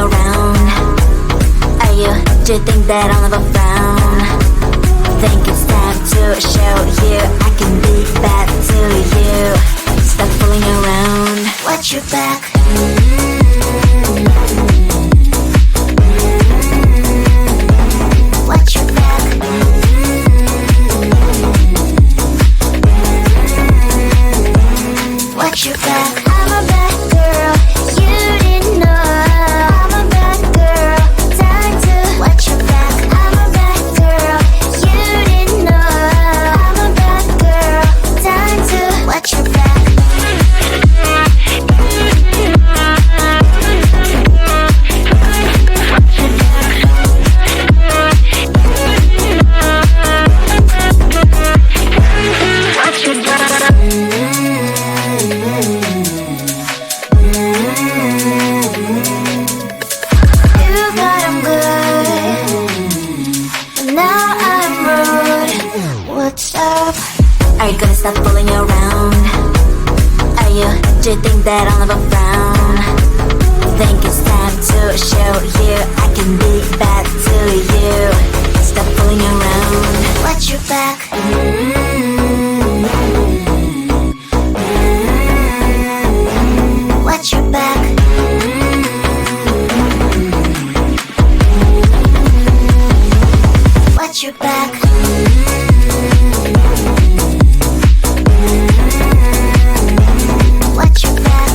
around. Are you, do you think that I'll never frown? Think it's time to show you I can be bad to you. Stop fooling around. Watch your back. Watch your back. Watch your back. I'm a bad girl, you didn't know. I'm a bad girl, time to watch your back. I'm a bad girl, you didn't know. I'm a bad girl, time to watch your back. Are you gonna stop fooling around? Are you, do you think that I'll never frown? Think it's time to show you I can be bad to you. Stop fooling around. Watch your back. Watch your back. Watch your back. Watch your back.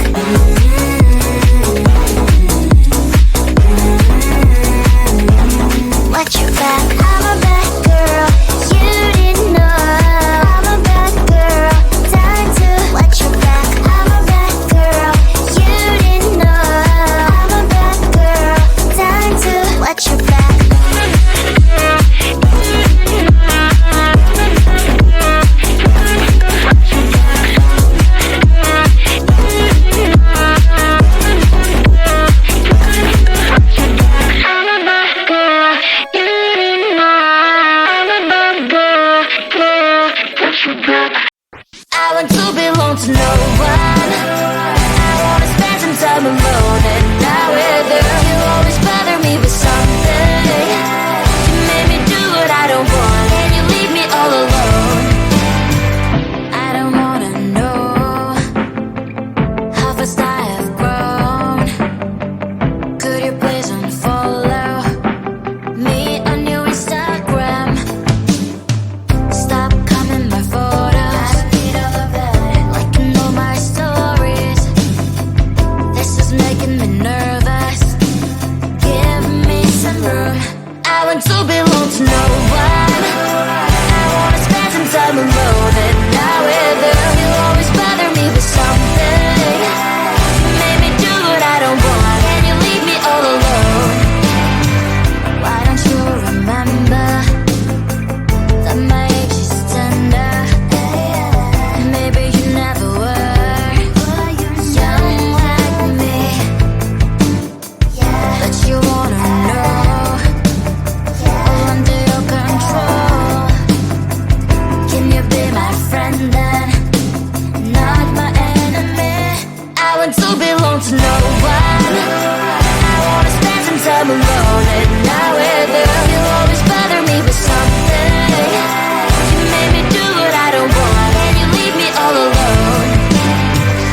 Watch your back. I'm a bad girl, you didn't know. I'm a bad girl, time to watch your back. I'm a bad girl, you didn't know. I'm a bad girl, time to watch your back. I want to belong to no one. I wanna spend some time alone and not with you. You always bother me with something. You made me do what I don't want and you leave me all alone. I don't wanna know how fast I have grown. Could you please unfollow me on your Instagram? Stop coming my photos, liking all my stories. This is making me nervous. Give me some room. I want to belong to no one. I wanna spend some time alone and not with you. You always bother me with something. You made me do what I don't want and you leave me all alone. Why don't you remember that my age is tender? Maybe you never were young like me, but you wanna know all under your control. Can you be my friend then, not my enemy? I want to belong to no one. I wanna spend some time alone and not with you. You always bother me with something. You made me do what I don't want and you leave me all alone.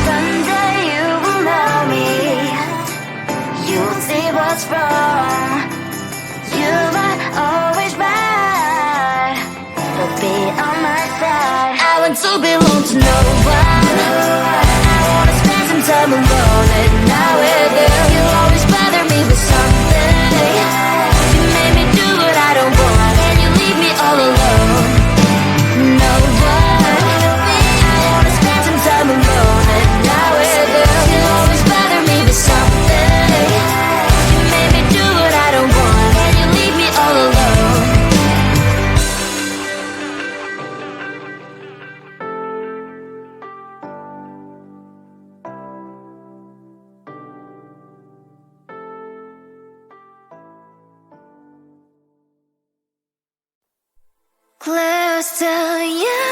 Someday you will know me. You'll see what's wrong. You might always right, but be on my side. I want to belong to no one. I wanna spend some time alone and not with you. You always bother me with something. You made me do what I don't want and you leave me all alone. No one. I wanna spend some time alone and not with you. You always bother me with something. You made me do what I don't want and you leave me all alone. Close to you,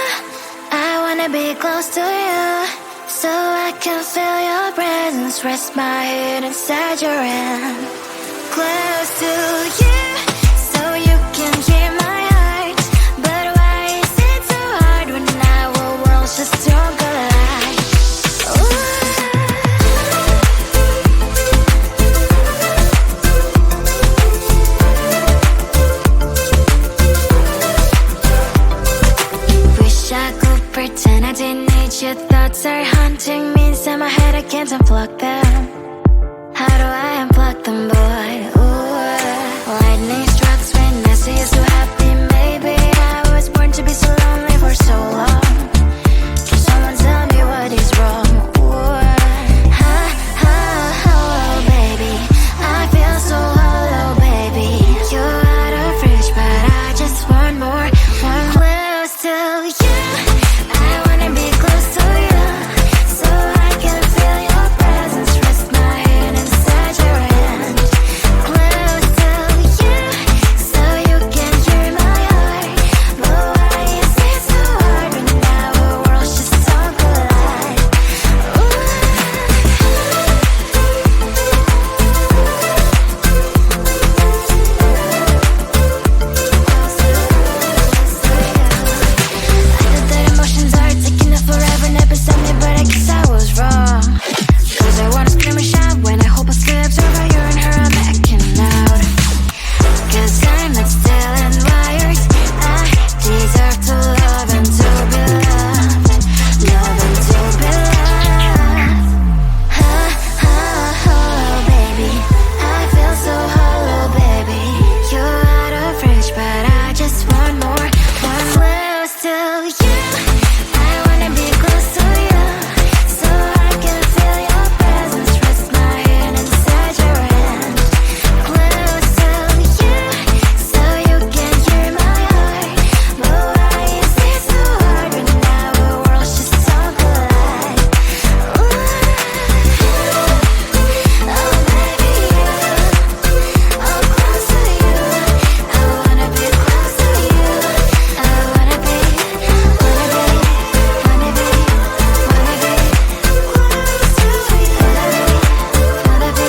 I wanna be close to you, so I can feel your presence. Rest my head inside your hand. close to you, so you can hear my heart. But why is it so hard when our worlds just don't collide? Wish I could pretend I didn't need your thoughts are haunting me inside my head. I can't unplug them. How do I unplug them, boy? Ooh, lightning strikes when I see you so happy. Maybe I was born to be so lonely for so long. Can someone tell me what is wrong? Ooh, baby, I feel so hollow, baby. You're out of reach, but I just want more. One close to you. I wanna be close to you, so I can feel your presence. Rest my hand inside your hand. Close to you, so you can hear my heart. But why is it so hard when our worlds just don't collide? I thought that emotions are taking up forever, never beside me, but I guess I was wrong. Cause I wanna scream and shout when I hope I slips over you and her, I'm backing out. Cause I'm not still and wired. I deserve to love and to be loved. Love and to be loved. Baby, I feel so hollow, baby. You're out of reach, but I just want more. One close to you. I wanna be close to you, so I can feel your presence. Rest my hand inside your hand. Close to you, so you can hear my heart. But why is it so hard when our worlds just don't collide? Oh baby, I'm close to you. I wanna be close to you. I wanna be close to you. Wanna be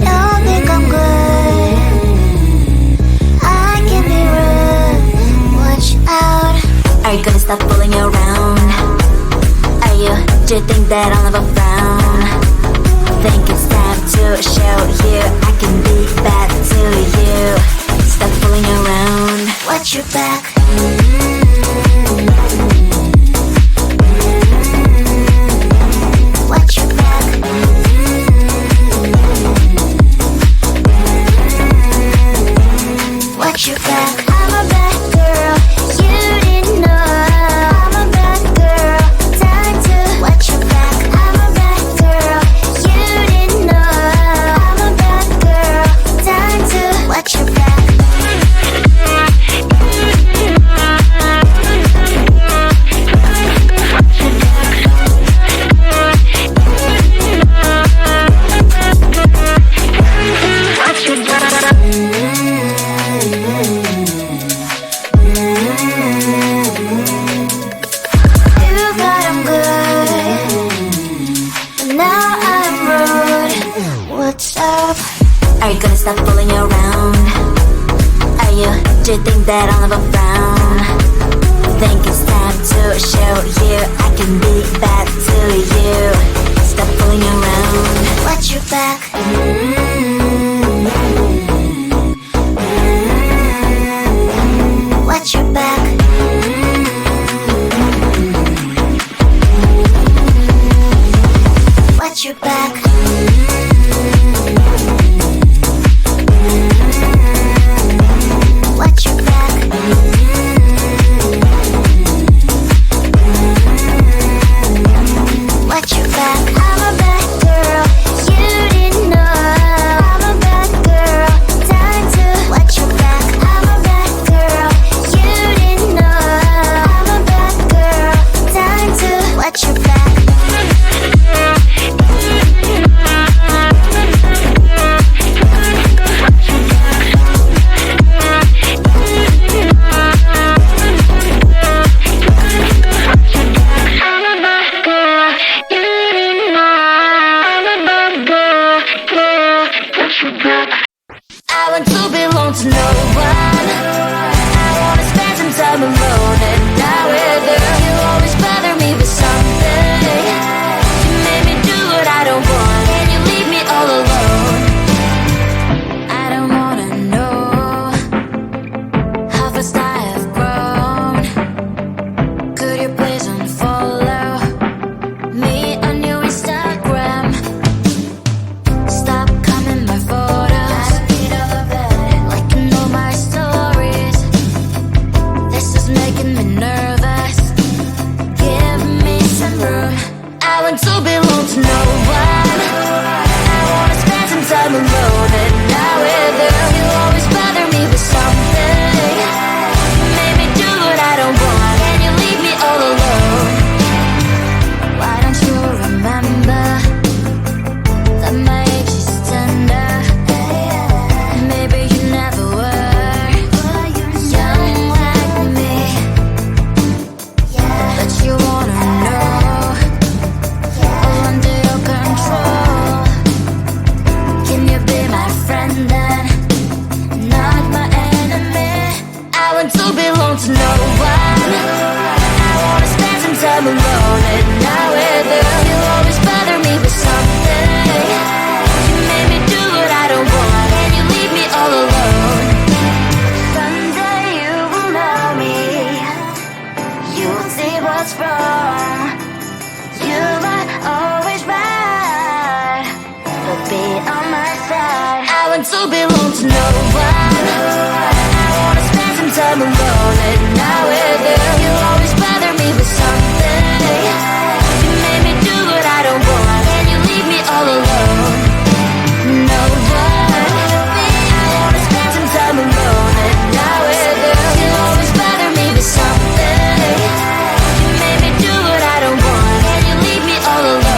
Don't think I'm good. I can be rude. Watch out. Are you gonna stop fooling around? Are you? Do you think that I'll never frown? Think it's time to show you I can be bad to you. Stop fooling around. Watch your back. Watch your back. Watch your back. I'm a bad girl. You didn't know. I'm a bad girl. Time to watch your back. I'm a bad girl. You didn't know. I'm a bad girl. Time to watch your back. You thought I'm good, but now I'm rude. What's up? Are you gonna stop fooling around? Are you? Do you think that I'll never frown? Think it's time to show you I can be bad to you. Stop fooling around. Watch your back. Watch your back. Watch your back. Watch your back. Watch your back. I'm a bad girl. You didn't know. I'm a bad girl. Time to watch your back. I'm a bad girl. You didn't know. I'm a bad girl. Time to watch your back. to belong to no one. I wanna spend some time alone, and now with you, you always bother me with something. You made me do what I don't want, and you leave me all alone. No one. I wanna spend some time alone, and now with you, you always bother me with something. You made me do what I don't want, and you leave me all alone.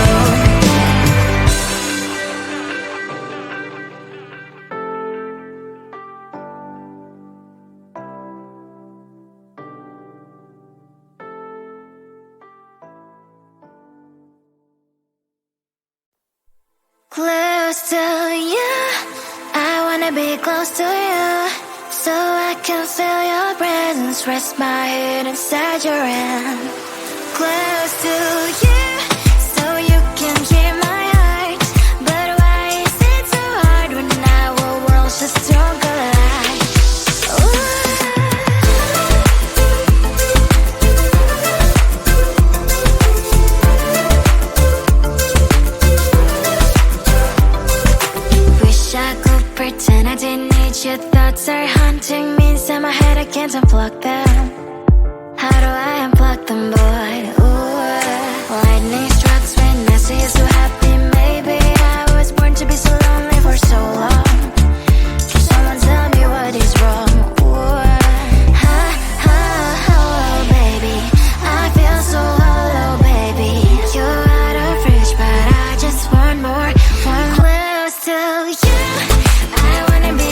Close to you, I wanna be close to you, so I can feel your presence, rest my head inside your hand. Close to you, so you can hear my heart, but why is it so hard when our worlds just don't collide? Wish I could pretend I didn't need your thoughts are haunting me inside my head, I can't unplug them. How do I unplug them, boy? Ooh, lightning strikes when I see you so happy. Maybe I was born to be so lonely for so long. Can someone tell me what is wrong? Ooh, oh, baby, I feel so hollow, baby. You're out of reach, but I just want more. One close to you, I wanna be